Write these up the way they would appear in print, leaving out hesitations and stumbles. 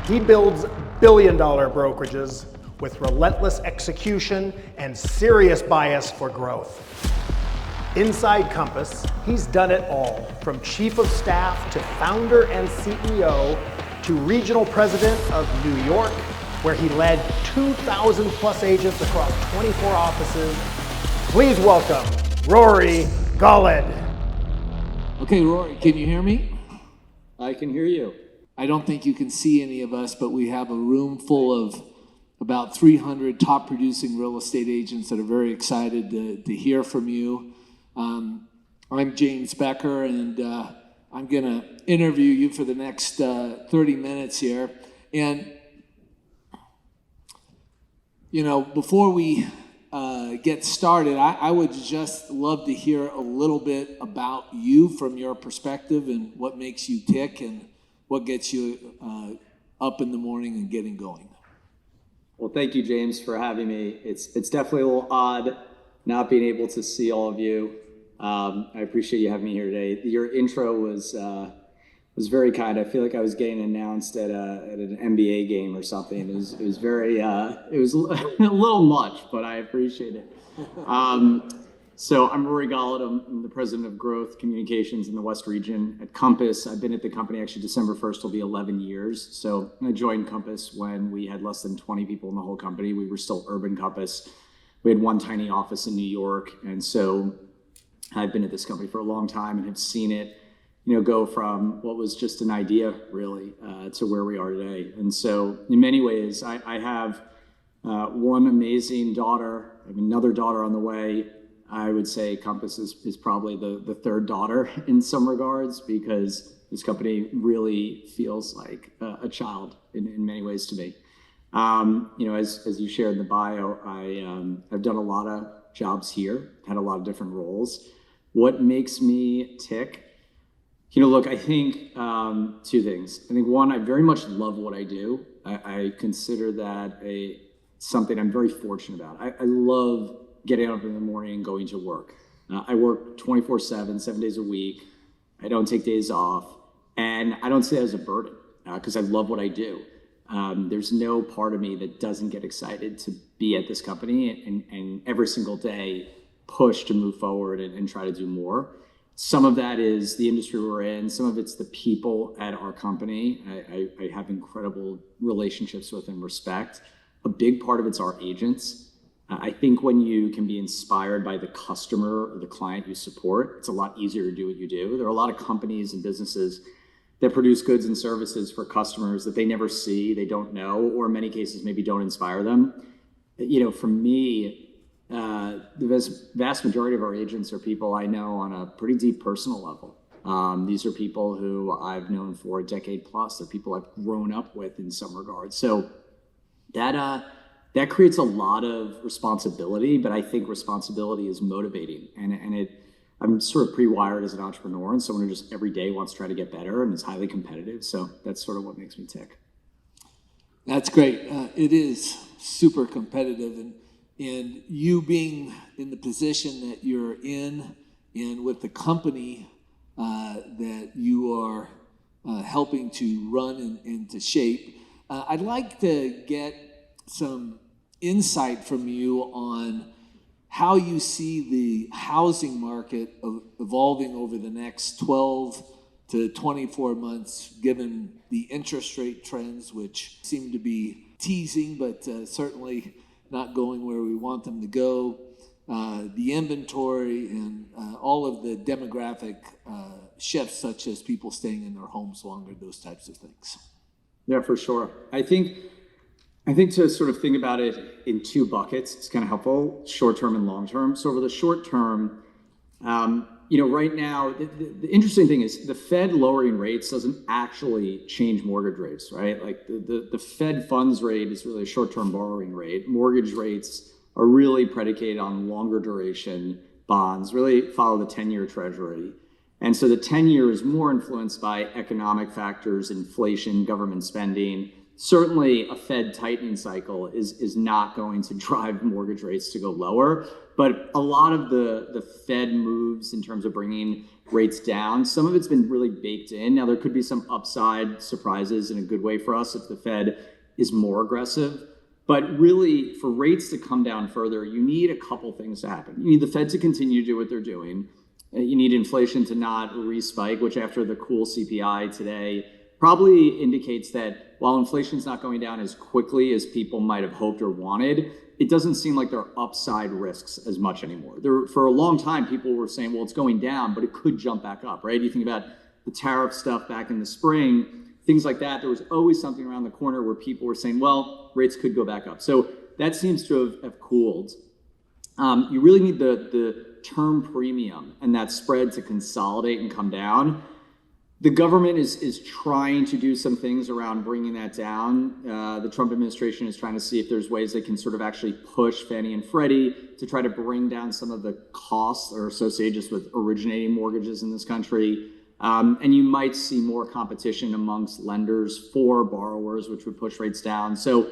He builds billion-dollar brokerages with relentless execution and serious bias for growth. Inside Compass, he's done it all, from chief of staff to founder and CEO to regional president of New York, where he led 2,000 plus agents across 24 offices. Please welcome Rory Golod. Okay, Rory, can you hear me? I can hear you. I don't think you can see any of us, but we have a room full of about 300 top producing real estate agents that are very excited to hear from you. I'm James Becker, and I'm going to interview you for the next 30 minutes here. And, you know, before we get started, I would just love to hear a little bit about you from your perspective and what makes you tick and what gets you up in the morning and getting going. Well, thank you, James, for having me. It's definitely a little odd not being able to see all of you. I appreciate you having me here today. Your intro was very kind. I feel like I was getting announced at an NBA game or something. It was very it was a little much, but I appreciate it. So I'm Rory Golod. I'm the president of Growth Communications in the West Region at Compass. I've been at the company actually December 1st will be 11 years. So I joined Compass when we had less than 20 people in the whole company. We were still Urban Compass. We had one tiny office in New York, and so I've been at this company for a long time and have seen it, you know, go from what was just an idea really to where we are today. And so in many ways, I have one amazing daughter. I have another daughter on the way. I would say Compass is probably the third daughter in some regards, because this company really feels like a child in many ways to me. You know, as you shared in the bio, I've done a lot of jobs here, had a lot of different roles. What makes me tick? You know, look, I think two things. I think one, I very much love what I do. I consider that something I'm very fortunate about. I love getting up in the morning and going to work. I work 24/7, 7 days a week. I don't take days off. And I don't say that as a burden because I love what I do. There's no part of me that doesn't get excited to be at this company and every single day push to move forward and try to do more. Some of that is the industry we're in. Some of it's the people at our company. I have incredible relationships with and respect. A big part of it's our agents. I think when you can be inspired by the customer or the client you support, it's a lot easier to do what you do. There are a lot of companies and businesses that produce goods and services for customers that they never see, they don't know, or in many cases maybe don't inspire them. You know, for me, the vast majority of our agents are people I know on a pretty deep personal level. These are people who I've known for a decade plus. They're people I've grown up with in some regards. So that creates a lot of responsibility, but I think responsibility is motivating. And I'm sort of pre-wired as an entrepreneur and someone who just every day wants to try to get better and is highly competitive. So that's sort of what makes me tick. That's great. It is super competitive, and you being in the position that you're in and with the company that you are helping to run and to shape, I'd like to get some insight from you on how you see the housing market evolving over the next 12 to 24 months, given the interest rate trends, which seem to be teasing, but certainly not going where we want them to go, the inventory and all of the demographic shifts, such as people staying in their homes longer, those types of things. Yeah, for sure. I think to sort of think about it in two buckets, it's kind of helpful, short-term and long-term. So over the short term, you know, right now, the interesting thing is the Fed lowering rates doesn't actually change mortgage rates, right? Like the Fed funds rate is really a short-term borrowing rate. Mortgage rates are really predicated on longer duration bonds, really follow the 10-year treasury. And so the 10-year is more influenced by economic factors, inflation, government spending. certainly a Fed tightening cycle is not going to drive mortgage rates to go lower. But a lot of the Fed moves in terms of bringing rates down, some of it's been really baked in. Now, there could be some upside surprises in a good way for us if the Fed is more aggressive. But really, for rates to come down further, you need a couple things to happen. You need the Fed to continue to do what they're doing. You need inflation to not re-spike, which after the cool CPI today probably indicates that while inflation's not going down as quickly as people might have hoped or wanted, it doesn't seem like there are upside risks as much anymore. For a long time, people were saying, well, it's going down, but it could jump back up, right? You think about the tariff stuff back in the spring, things like that. There was always something around the corner where people were saying, well, rates could go back up. So that seems to have cooled. You really need the term premium and that spread to consolidate and come down. The government is trying to do some things around bringing that down. The Trump administration is trying to see if there's ways they can sort of actually push Fannie and Freddie to try to bring down some of the costs that are associated just with originating mortgages in this country. And you might see more competition amongst lenders for borrowers, which would push rates down. So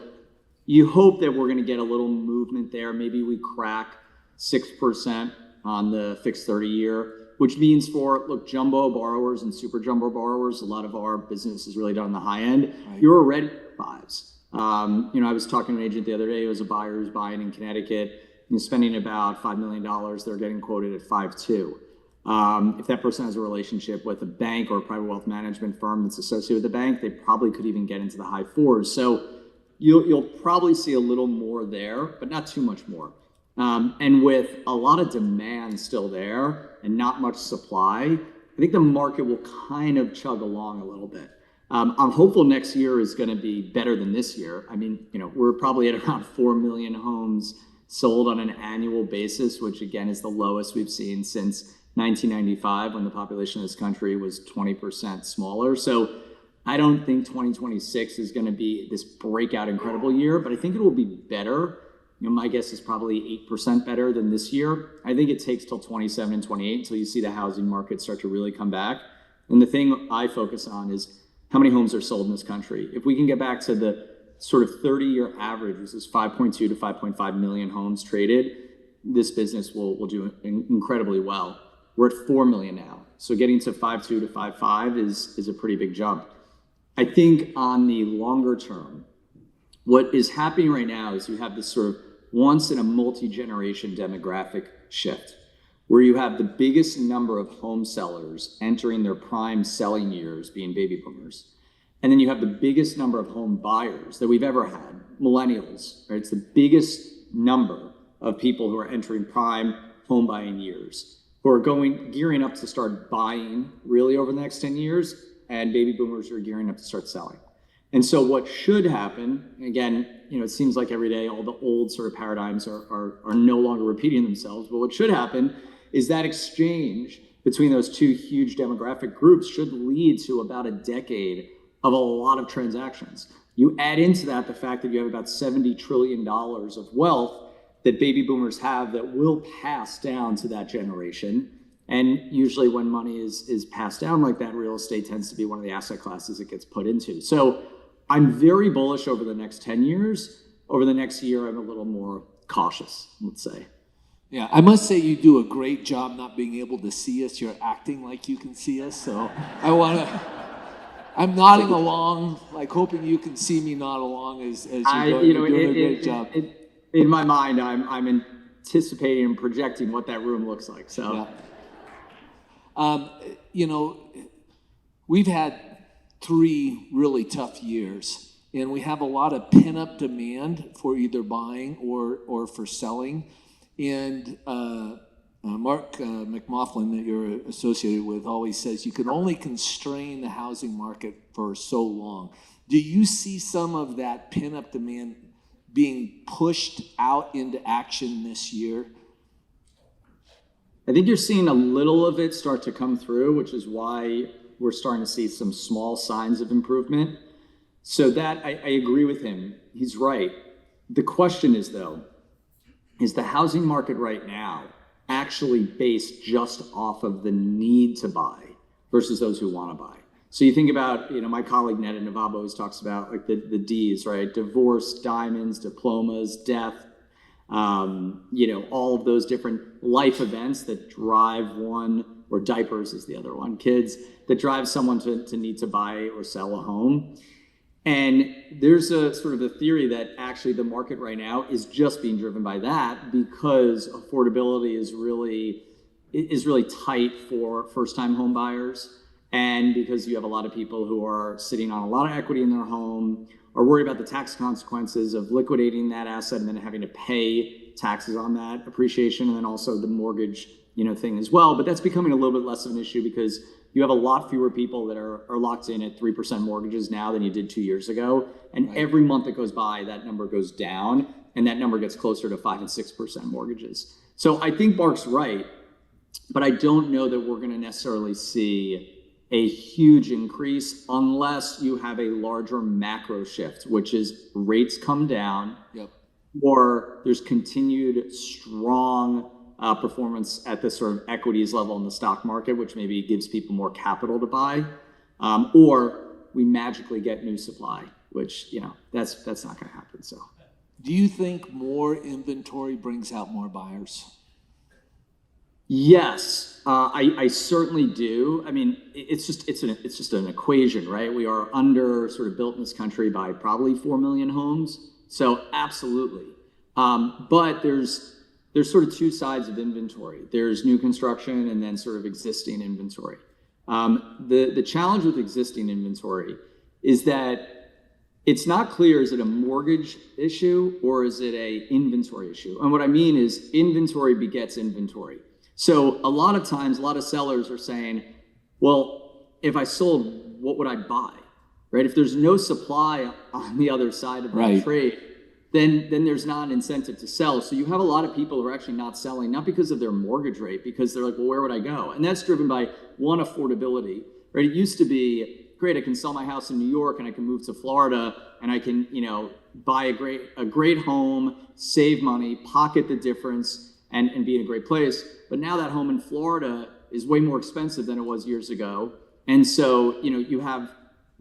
you hope that we're going to get a little movement there. Maybe we crack 6% on the fixed 30-year, which means for, look, jumbo borrowers and super jumbo borrowers, a lot of our business is really done on the high end. Right. You're already at fives. I was talking to an agent the other day who was a buyer who's buying in Connecticut and spending about $5 million. They're getting quoted at 5.2. If that person has a relationship with a bank or a private wealth management firm that's associated with the bank, they probably could even get into the high fours. So you'll probably see a little more there, but not too much more. And with a lot of demand still there and not much supply, I think the market will kind of chug along a little bit. I'm hopeful next year is going to be better than this year. I mean, we're probably at around 4 million homes sold on an annual basis, which again is the lowest we've seen since 1995 when the population of this country was 20% smaller. So I don't think 2026 is going to be this breakout incredible year, but I think it will be better. My guess is probably 8% better than this year. I think it takes till 27 and 28 until you see the housing market start to really come back. And the thing I focus on is how many homes are sold in this country. If we can get back to the sort of 30-year average, which is 5.2 to 5.5 million homes traded, this business will do incredibly well. We're at 4 million now. So getting to 5.2 to 5.5 is a pretty big jump. I think on the longer term, what is happening right now is you have this sort of once in a multi-generation demographic shift where you have the biggest number of home sellers entering their prime selling years being baby boomers. And then you have the biggest number of home buyers that we've ever had, millennials, right? It's the biggest number of people who are entering prime home buying years, who are gearing up to start buying really over the next 10 years, and baby boomers who are gearing up to start selling. And so what should happen, and again, it seems like every day all the old sort of paradigms are no longer repeating themselves, but what should happen is that exchange between those two huge demographic groups should lead to about a decade of a lot of transactions. You add into that the fact that you have about $70 trillion of wealth that baby boomers have that will pass down to that generation. And usually when money is passed down like that, real estate tends to be one of the asset classes it gets put into. So I'm very bullish over the next 10 years. Over the next year, I'm a little more cautious, let's say. Yeah, I must say you do a great job not being able to see us. You're acting like you can see us. So I'm nodding along, like hoping you can see me nod along as you're doing a great job. In my mind, I'm anticipating and projecting what that room looks like. So, yeah. We've had 3 really tough years, and we have a lot of pent-up demand for either buying or for selling. And Mark McMaughlin, that you're associated with, always says you can only constrain the housing market for so long. Do you see some of that pent-up demand being pushed out into action this year? I think you're seeing a little of it start to come through, which is why we're starting to see some small signs of improvement. So that, I agree with him. He's right. The question is, though, is the housing market right now actually based just off of the need to buy versus those who want to buy? So you think about, my colleague Netta Navab always talks about like the D's, right? Divorce, diamonds, diplomas, death, all of those different life events that drive one, or diapers is the other one, kids, that drive someone to need to buy or sell a home. And there's a sort of a theory that actually the market right now is just being driven by that, because affordability is really tight for first-time home buyers. And because you have a lot of people who are sitting on a lot of equity in their home, are worried about the tax consequences of liquidating that asset and then having to pay taxes on that appreciation, and then also the mortgage, thing as well. But that's becoming a little bit less of an issue because you have a lot fewer people that are locked in at 3% mortgages now than you did 2 years ago. And right. Every month that goes by, that number goes down, and that number gets closer to 5 and 6% mortgages. So I think Mark's right, but I don't know that we're going to necessarily see a huge increase unless you have a larger macro shift, which is rates come down, yep, or there's continued strong performance at the sort of equities level in the stock market, which maybe gives people more capital to buy, or we magically get new supply, which that's not going to happen. So, do you think more inventory brings out more buyers? Yes, I certainly do. I mean, it's just an equation, right? We are under sort of built in this country by probably 4 million homes, so absolutely. But there's sort of two sides of inventory. There's new construction and then sort of existing inventory. The challenge with existing inventory is that it's not clear, is it a mortgage issue or is it a inventory issue? And what I mean is inventory begets inventory. So a lot of times, a lot of sellers are saying, well, if I sold, what would I buy, right? If there's no supply on the other side of the trade, then there's not an incentive to sell. So you have a lot of people who are actually not selling, not because of their mortgage rate, because they're like, well, where would I go? And that's driven by, one, affordability, right? It used to be, great, I can sell my house in New York and I can move to Florida and I can, buy a great home, save money, pocket the difference, and be in a great place. But now that home in Florida is way more expensive than it was years ago. And so, you have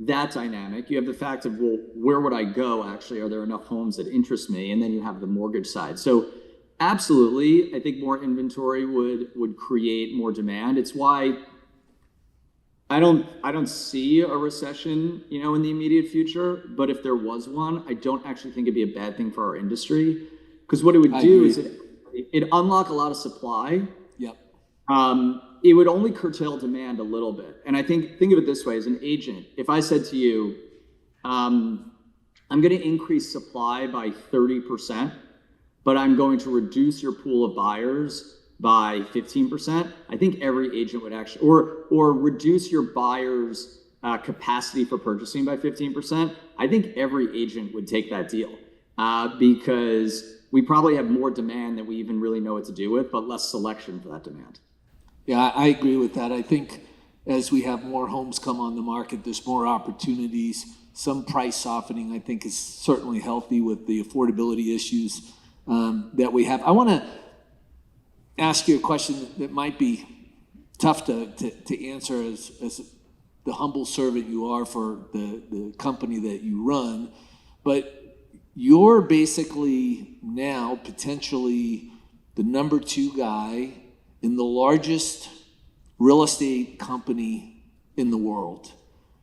that dynamic. You have the fact of, well, where would I go actually? Are there enough homes that interest me? And then you have the mortgage side. So absolutely, I think more inventory would create more demand. It's why I don't see a recession, in the immediate future. But if there was one, I don't actually think it'd be a bad thing for our industry. Because what it would do is it'd unlock a lot of supply. Yep. It would only curtail demand a little bit. And I think of it this way, as an agent, if I said to you, I'm going to increase supply by 30%, but I'm going to reduce your pool of buyers by 15%, I think every agent would actually, or reduce your buyers' capacity for purchasing by 15%, I think every agent would take that deal because we probably have more demand than we even really know what to do with, but less selection for that demand. Yeah, I agree with that. I think as we have more homes come on the market, there's more opportunities. Some price softening, I think, is certainly healthy with the affordability issues that we have. I want to ask you a question that might be tough to answer as the humble servant you are for the company that you run, but you're basically now potentially the number 2 guy in the largest real estate company in the world.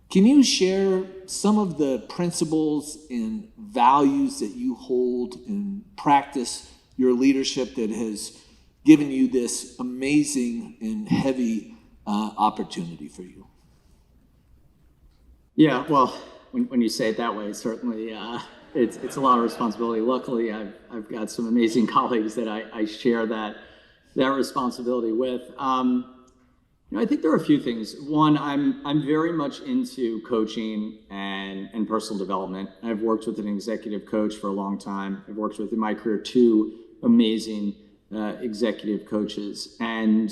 Can you share some of the principles and values that you hold and practice your leadership that has given you this amazing and heavy opportunity for you? Yeah, well, when you say it that way, certainly it's a lot of responsibility. Luckily, I've got some amazing colleagues that I share that responsibility with. I think there are a few things. One, I'm very much into coaching and personal development. I've worked with an executive coach for a long time. I've worked with, in my career, 2 amazing executive coaches. And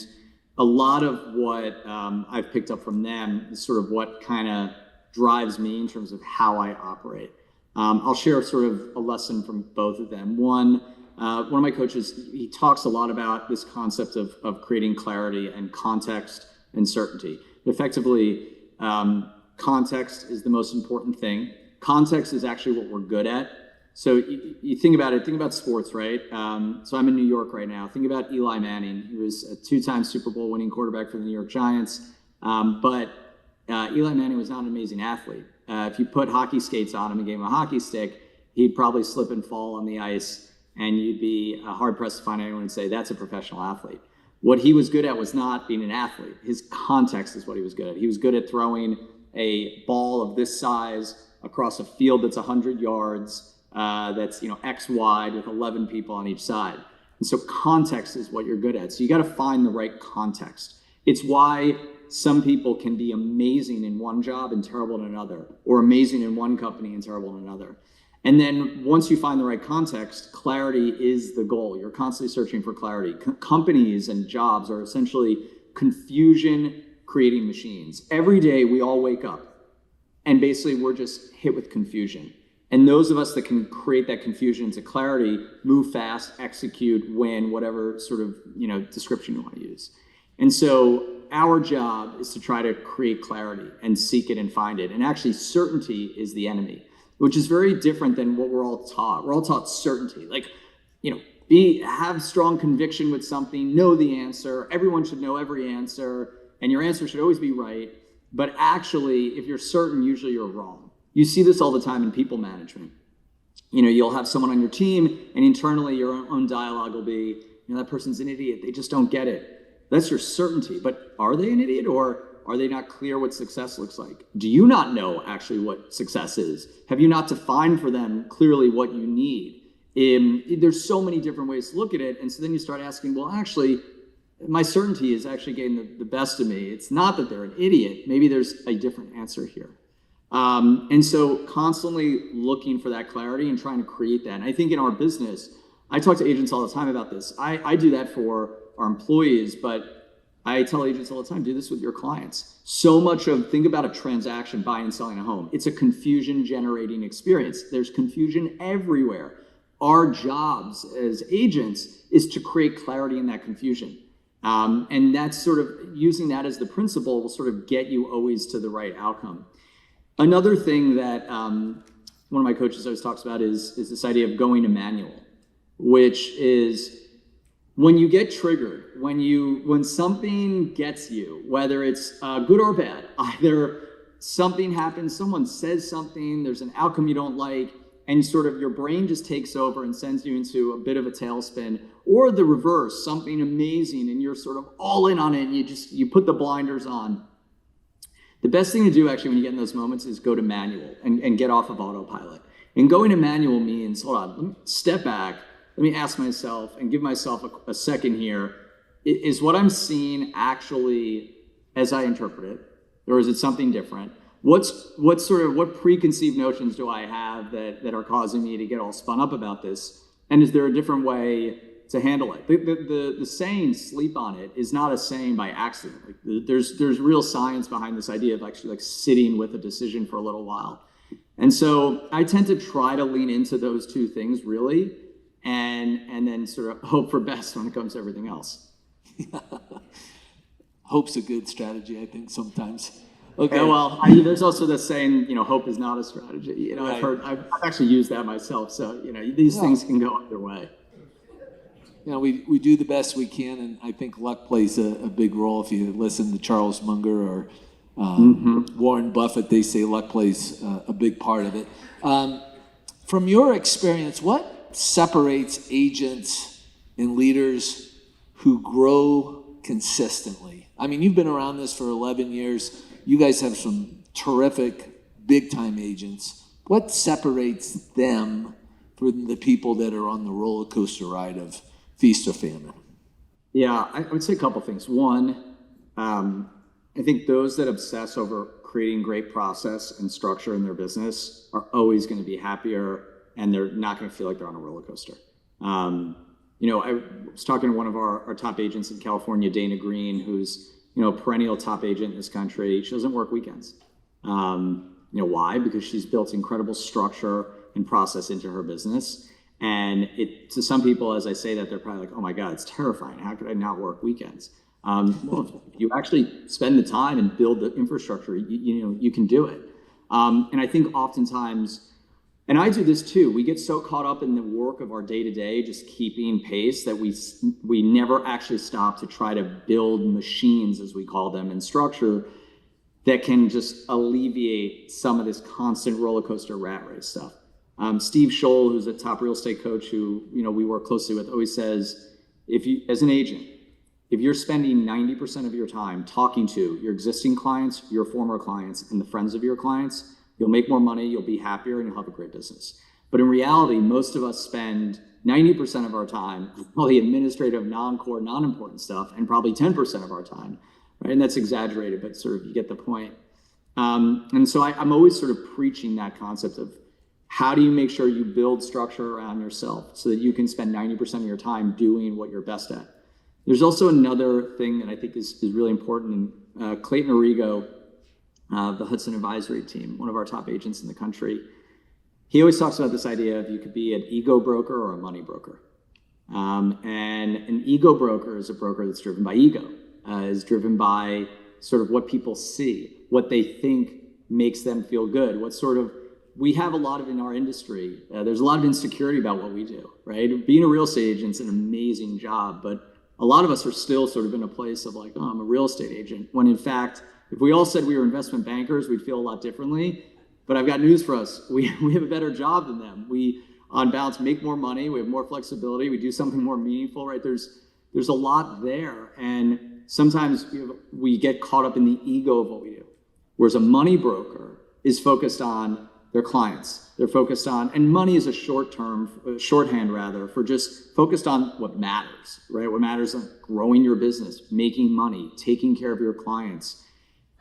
a lot of what I've picked up from them is sort of what kind of drives me in terms of how I operate. I'll share sort of a lesson from both of them. One of my coaches, he talks a lot about this concept of creating clarity and context and certainty. Effectively, context is the most important thing. Context is actually what we're good at. So you think about it, think about sports, right? So I'm in New York right now. Think about Eli Manning. He was a 2-time Super Bowl winning quarterback for the New York Giants. But Eli Manning was not an amazing athlete. If you put hockey skates on him and gave him a hockey stick, he'd probably slip and fall on the ice, and you'd be hard-pressed to find anyone and say, that's a professional athlete. What he was good at was not being an athlete. His context is what he was good at. He was good at throwing a ball of this size across a field that's 100 yards, that's X wide with 11 people on each side. And so context is what you're good at. So you got to find the right context. It's why some people can be amazing in one job and terrible in another, or amazing in one company and terrible in another. And then once you find the right context, clarity is the goal. You're constantly searching for clarity. Companies and jobs are essentially confusion creating machines. Every day we all wake up and basically we're just hit with confusion. And those of us that can create that confusion into clarity, move fast, execute, win, whatever sort of description you want to use. And so our job is to try to create clarity and seek it and find it. And actually certainty is the enemy, which is very different than what we're all taught. We're all taught certainty. Like, have strong conviction with something, know the answer. Everyone should know every answer, and your answer should always be right. But actually, if you're certain, usually you're wrong. You see this all the time in people management. You'll have someone on your team, and internally your own dialogue will be, that person's an idiot. They just don't get it. That's your certainty. But are they an idiot, or are they not clear what success looks like? Do you not know actually what success is? Have you not defined for them clearly what you need? There's so many different ways to look at it. And so then you start asking, well, actually, my certainty is actually getting the best of me. It's not that they're an idiot. Maybe there's a different answer here. And so constantly looking for that clarity and trying to create that. And I think in our business, I talk to agents all the time about this. I do that for our employees, but I tell agents all the time, do this with your clients. So much of, think about a transaction, buying and selling a home. It's a confusion generating experience. There's confusion everywhere. Our jobs as agents is to create clarity in that confusion. And that's sort of using that as the principle will sort of get you always to the right outcome. Another thing that one of my coaches always talks about is this idea of going to manual, which is when you get triggered, when something gets you, whether it's good or bad, either something happens, someone says something, there's an outcome you don't like, and sort of your brain just takes over and sends you into a bit of a tailspin, or the reverse, something amazing and you're sort of all in on it and you put the blinders on. The best thing to do actually when you get in those moments is go to manual and get off of autopilot. And going to manual means, hold on, let me step back, let me ask myself and give myself a second here. Is what I'm seeing actually as I interpret it, or is it something different? What preconceived notions do I have that are causing me to get all spun up about this? And is there a different way to handle it? The saying "sleep on it" is not a saying by accident. Like there's real science behind this idea of actually like sitting with a decision for a little while. And so I tend to try to lean into those two things really, and then sort of hope for best when it comes to everything else. Hope's a good strategy, I think, sometimes. Okay. Yeah, well, there's also the saying, hope is not a strategy. Right. I've actually used that myself. So, these things can go either way. We do the best we can, and I think luck plays a big role. If you listen to Charles Munger or Warren Buffett, they say luck plays a big part of it. From your experience, what separates agents and leaders who grow consistently? I mean, you've been around this for 11 years. You guys have some terrific big-time agents. What separates them from the people that are on the roller coaster ride of feast or famine? Yeah, I would say a couple things. One, I think those that obsess over creating great process and structure in their business are always going to be happier, and they're not going to feel like they're on a roller coaster. I was talking to one of our top agents in California, Dana Green, who's a perennial top agent in this country. She doesn't work weekends. Why? Because she's built incredible structure and process into her business. And to some people, as I say that, they're probably like, oh my God, it's terrifying. How could I not work weekends? Well, if you actually spend the time and build the infrastructure, you can do it. And I think oftentimes, and I do this too, we get so caught up in the work of our day-to-day, just keeping pace, that we never actually stop to try to build machines, as we call them, and structure that can just alleviate some of this constant roller coaster rat race stuff. Steve Scholl, who's a top real estate coach who we work closely with, always says, as an agent, if you're spending 90% of your time talking to your existing clients, your former clients, and the friends of your clients, you'll make more money, you'll be happier, and you'll have a great business. But in reality, most of us spend 90% of our time on all the administrative, non-core, non-important stuff, and probably 10% of our time, right? And that's exaggerated, but sort of you get the point. And so I'm always sort of preaching that concept of how do you make sure you build structure around yourself so that you can spend 90% of your time doing what you're best at. There's also another thing that I think is really important. And Clayton Arrigo, the Hudson Advisory Team, one of our top agents in the country, he always talks about this idea of you could be an ego broker or a money broker. And an ego broker is a broker that's driven by ego, is driven by sort of what people see, what they think makes them feel good, we have a lot of in our industry, there's a lot of insecurity about what we do, right? Being a real estate agent's an amazing job, but a lot of us are still sort of in a place of like, oh, I'm a real estate agent, when in fact, if we all said we were investment bankers, we'd feel a lot differently. But I've got news for us. We have a better job than them. We, on balance, make more money. We have more flexibility. We do something more meaningful, right? There's a lot there. And sometimes we get caught up in the ego of what we do. Whereas a money broker is focused on their clients. They're focused on, and money is a shorthand rather, for just focused on what matters, right? What matters is growing your business, making money, taking care of your clients.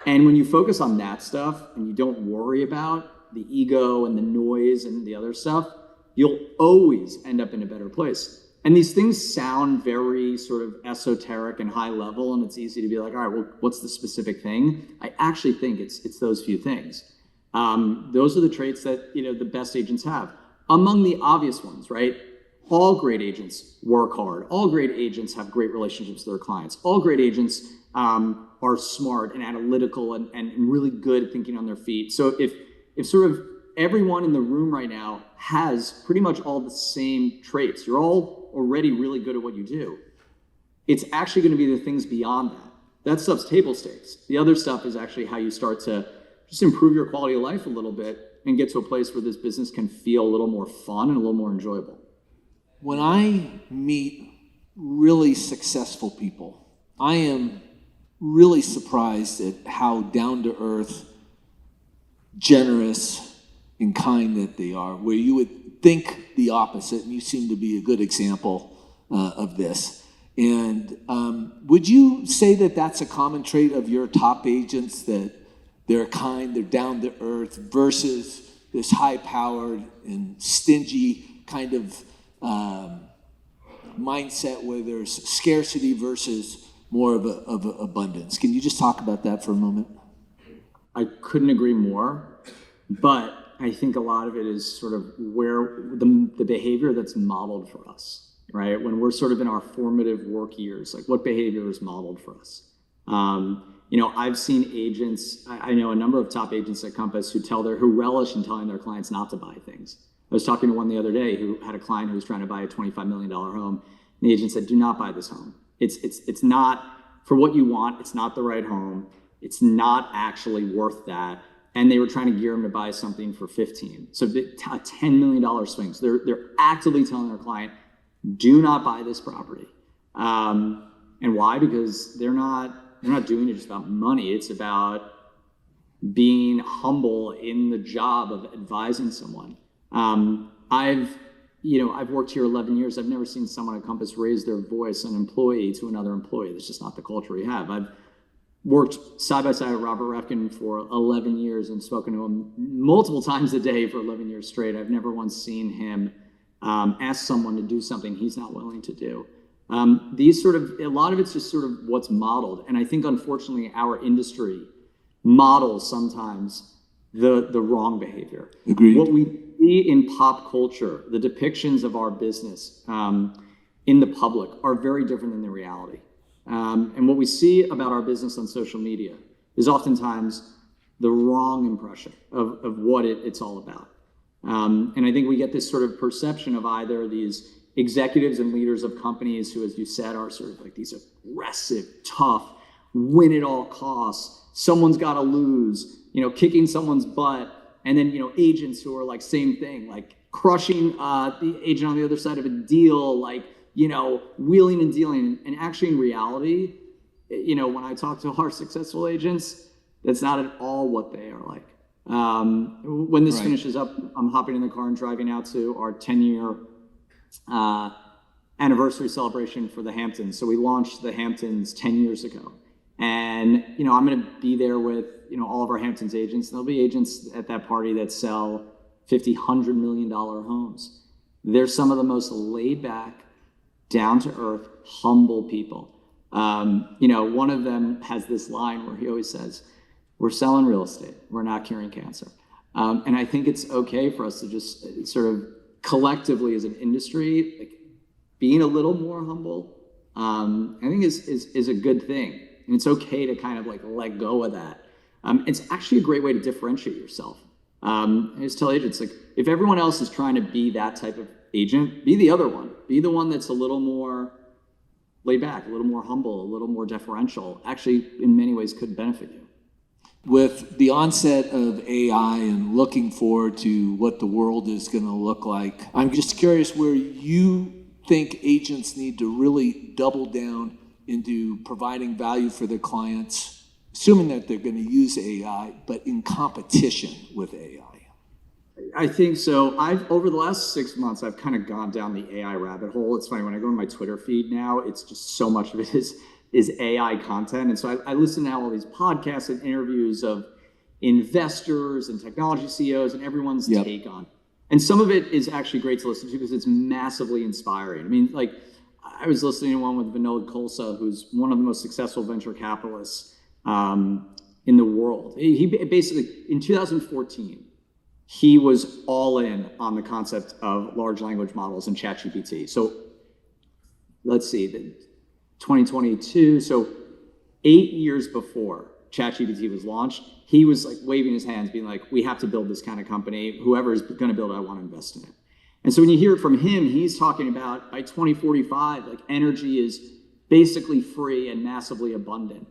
And when you focus on that stuff and you don't worry about the ego and the noise and the other stuff, you'll always end up in a better place. And these things sound very sort of esoteric and high level, and it's easy to be like, all right, well, what's the specific thing? I actually think it's those few things. Those are the traits that the best agents have. Among the obvious ones, right? All great agents work hard. All great agents have great relationships with their clients. All great agents are smart and analytical and really good at thinking on their feet. So if sort of everyone in the room right now has pretty much all the same traits, you're all already really good at what you do, it's actually going to be the things beyond that. That stuff's table stakes. The other stuff is actually how you start to just improve your quality of life a little bit and get to a place where this business can feel a little more fun and a little more enjoyable. When I meet really successful people, I am really surprised at how down-to-earth, generous, and kind that they are, where you would think the opposite, and you seem to be a good example of this. And would you say that that's a common trait of your top agents, that they're kind, they're down-to-earth, versus this high-powered and stingy kind of mindset where there's scarcity versus more of abundance? Can you just talk about that for a moment? I couldn't agree more, but I think a lot of it is sort of where the behavior that's modeled for us, right? When we're sort of in our formative work years, like what behavior is modeled for us? I've seen agents, I know a number of top agents at Compass who relish in telling their clients not to buy things. I was talking to one the other day who had a client who was trying to buy a $25 million home. And the agent said, do not buy this home. It's not for what you want. It's not the right home. It's not actually worth that. And they were trying to gear him to buy something for 15. So a $10 million swing. So they're actively telling their client, do not buy this property. And why? Because they're not doing it just about money. It's about being humble in the job of advising someone. I've worked here 11 years. I've never seen someone at Compass raise their voice, an employee to another employee. That's just not the culture we have. I've worked side by side with Robert Refkin for 11 years and spoken to him multiple times a day for 11 years straight. I've never once seen him ask someone to do something he's not willing to do. A lot of it's just sort of what's modeled. And I think, unfortunately, our industry models sometimes the wrong behavior. Agreed. What we see in pop culture, the depictions of our business in the public are very different than the reality. And what we see about our business on social media is oftentimes the wrong impression of what it's all about. And I think we get this sort of perception of either these executives and leaders of companies who, as you said, are sort of like these aggressive, tough, win at all costs, someone's got to lose, kicking someone's butt. And then, agents who are like same thing, like crushing the agent on the other side of a deal, like, wheeling and dealing. And actually in reality, when I talk to our successful agents, that's not at all what they are like. When this finishes up, I'm hopping in the car and driving out to our 10-year anniversary celebration for the Hamptons. So we launched the Hamptons 10 years ago. And, I'm going to be there with, all of our Hamptons agents. There'll be agents at that party that sell $50, $100 million homes. They're some of the most laid back, down to earth, humble people. One of them has this line where he always says, "We're selling real estate. We're not curing cancer." And I think it's okay for us to just sort of collectively as an industry, like being a little more humble, I think is a good thing. And it's okay to kind of like let go of that. It's actually a great way to differentiate yourself. I just tell agents, like, if everyone else is trying to be that type of agent, be the other one. Be the one that's a little more laid back, a little more humble, a little more deferential. Actually, in many ways, could benefit you. With the onset of AI and looking forward to what the world is going to look like, I'm just curious where you think agents need to really double down into providing value for their clients, assuming that they're going to use AI, but in competition with AI. I think so. Over the last 6 months, I've kind of gone down the AI rabbit hole. It's funny, when I go on my Twitter feed now, it's just so much of it is AI content. And so I listen to all these podcasts and interviews of investors and technology CEOs and everyone's take on it. And some of it is actually great to listen to because it's massively inspiring. I mean, like, I was listening to one with Vinod Khosla, who's one of the most successful venture capitalists in the world. He basically, in 2014, he was all in on the concept of large language models and ChatGPT. So let's see, 2022, so 8 years before ChatGPT was launched, he was like waving his hands, being like, we have to build this kind of company. Whoever is going to build it, I want to invest in it. And so when you hear it from him, he's talking about by 2045, like energy is basically free and massively abundant.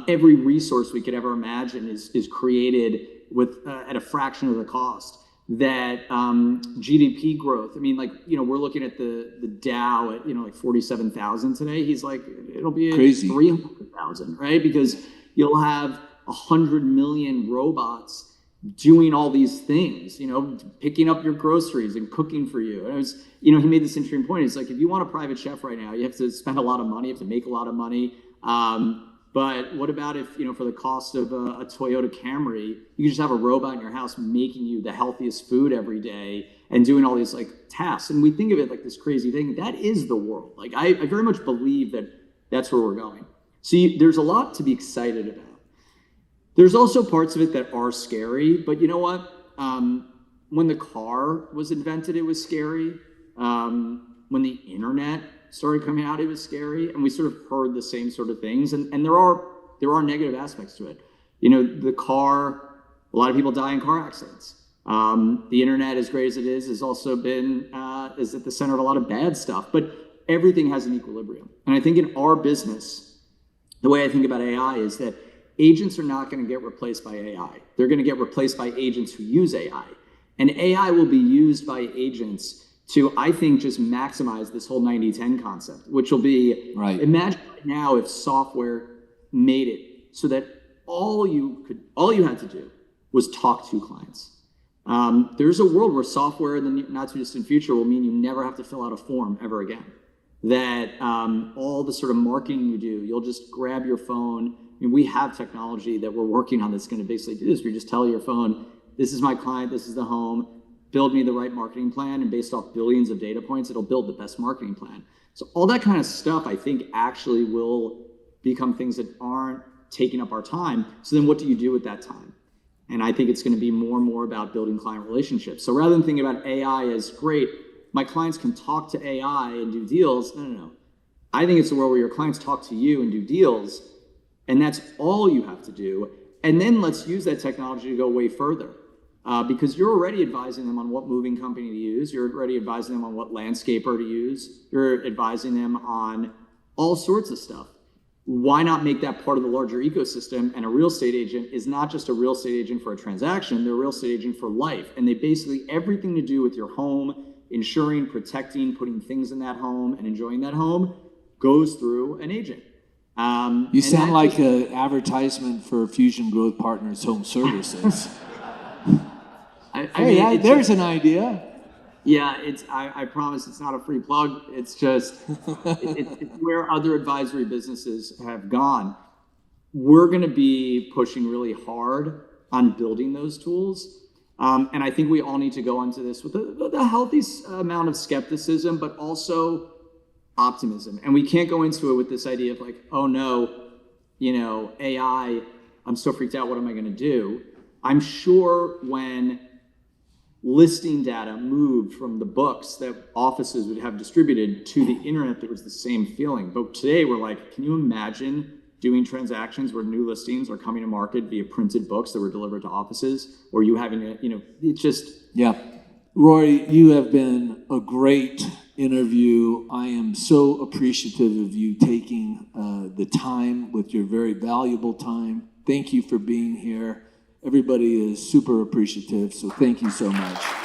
Every resource we could ever imagine is created with at a fraction of the cost. That GDP growth, I mean, like, we're looking at the Dow at, like 47,000 today. He's like, it'll be crazy 300,000, right? Because you'll have 100 million robots doing all these things, picking up your groceries and cooking for you. And it was, he made this interesting point. It's like, if you want a private chef right now, you have to spend a lot of money, you have to make a lot of money. But what about if, for the cost of a Toyota Camry, you can just have a robot in your house making you the healthiest food every day and doing all these like tasks. And we think of it like this crazy thing. That is the world. Like, I very much believe that that's where we're going. See, there's a lot to be excited about. There's also parts of it that are scary, but you know what? When the car was invented, it was scary. When the internet started coming out, it was scary, and we sort of heard the same sort of things. And there are negative aspects to it. The car, a lot of people die in car accidents. The internet, as great as it is, has also been is at the center of a lot of bad stuff. But everything has an equilibrium, and I think in our business, the way I think about AI is that agents are not going to get replaced by AI. They're going to get replaced by agents who use AI, and AI will be used by agents to, I think, just maximize this whole 90-10 concept, which will be, imagine right now if software made it so that all you had to do was talk to clients. There's a world where software in the not too distant future will mean you never have to fill out a form ever again. That all the sort of marketing you do, you'll just grab your phone. I mean, we have technology that we're working on that's going to basically do this. We just tell your phone, this is my client, this is the home, build me the right marketing plan, and based off billions of data points, it'll build the best marketing plan. So all that kind of stuff, I think, actually will become things that aren't taking up our time. So then what do you do with that time? And I think it's going to be more and more about building client relationships. So rather than thinking about AI as great, my clients can talk to AI and do deals. No. I think it's a world where your clients talk to you and do deals, and that's all you have to do. And then let's use that technology to go way further. Because you're already advising them on what moving company to use. You're already advising them on what landscaper to use. You're advising them on all sorts of stuff. Why not make that part of the larger ecosystem? And a real estate agent is not just a real estate agent for a transaction, they're a real estate agent for life. And they basically, everything to do with your home, insuring, protecting, putting things in that home and enjoying that home goes through an agent. You sound like an advertisement for Fusion Growth Partners Home Services. There's an idea. Yeah, I promise it's not a free plug. It's just it's where other advisory businesses have gone. We're going to be pushing really hard on building those tools. And I think we all need to go into this with a healthy amount of skepticism, but also optimism. And we can't go into it with this idea of like, oh no, AI, I'm so freaked out. What am I going to do? I'm sure when listing data moved from the books that offices would have distributed to the internet, there was the same feeling. But today we're like, can you imagine doing transactions where new listings are coming to market via printed books that were delivered to offices, or you having to, it's just... Yeah. Rory, you have been a great interview. I am so appreciative of you taking the time with your very valuable time. Thank you for being here. Everybody is super appreciative, so thank you so much.